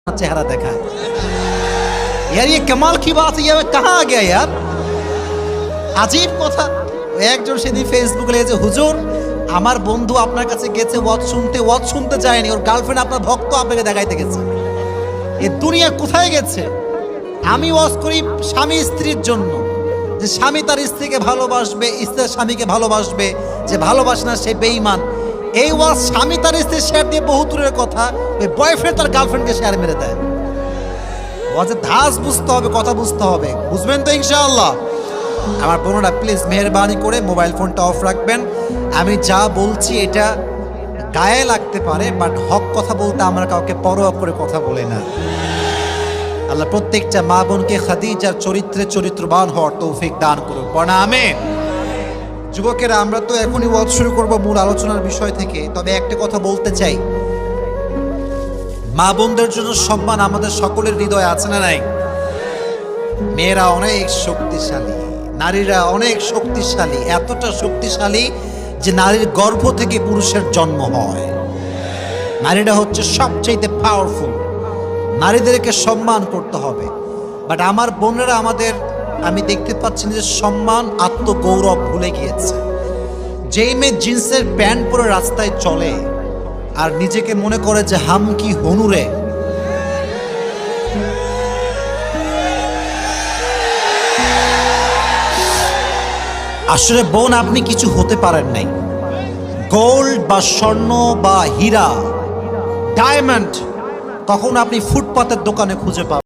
चेहरा देखा है यार, ये कमाल की बात है। ये कहाँ आ गया यार, আজীব কথা। একজন সেদিন ফেসবুকে লিখেছে, হুজুর আমার বন্ধু আপনার কাছে গেছে ওয়াজ শুনতে চায়নি, ওর গার্লফ্রেন্ড আপনার ভক্ত আপনাকে দেখাইতে গেছে। এ দুনিয়া কোথায় গেছে? আমি ওয়াজ করি স্বামী স্ত্রীর জন্য, যে স্বামী তার স্ত্রীকে ভালোবাসবে, স্ত্রী স্বামীকে ভালোবাসবে, যে ভালোবাসে না সে বেঈমান। এই ওয়াজ স্বামী তার স্ত্রী শেয়ার দিয়ে বহু দূরের কথা, ওই বয়ফ্রেন্ড তার গার্লফ্রেন্ডকে শেয়ার মেরে দেয়। ওয়াজের ধাঁচ বুঝতে হবে, কথা বুঝতে হবে, বুঝবেন তো ইনশাআল্লাহ। আমার বোনেরা প্লিজ মেহেরবানি করে মোবাইল ফোনটা অফ রাখবেন। আমি যা বলছি এটা গায়ে লাগতে পারে, বাট হক কথা বলতে আমরা কাউকে পরোয়া করে কথা বলি না। আল্লাহ প্রত্যেকটা মা বোনকে খাদিজার চরিত্রে চরিত্রবান হওয়ার তৌফিক দান করুন, পড়া আমিন। যুবকেরা, আমরা তো এখনই ওয়াজ শুরু করব মূল আলোচনার বিষয় থেকে। তবে একটা কথা বলতে চাই, মা বোনদের জন্য সম্মান আমাদের সকলের হৃদয়ে আছে না নাই? মেয়েরা অনেক শক্তিশালী, নারীরা অনেক শক্তিশালী, এতটা শক্তিশালী যে নারীর গর্ভ থেকে পুরুষের জন্ম হয়। নারীরা হচ্ছে সবচেয়ে পাওয়ারফুল, নারীদেরকে সম্মান করতে হবে। বাট আমার বোনেরা আমাদের, আমি দেখতে পাচ্ছি যে সম্মান, আত্মগৌরব ভুলে গিয়েছে। যেই মেয়ে জিন্সের প্যান্ট পরে রাস্তায় চলে আর নিজেকে মনে করে যে হাম কি হনুরে, আসলে বোন আপনি কিছু হতে পারেন নাই। গোল্ড বা স্বর্ণ বা হীরা, ডায়মন্ড কখন আপনি ফুটপাতের দোকানে খুঁজে পাবেন?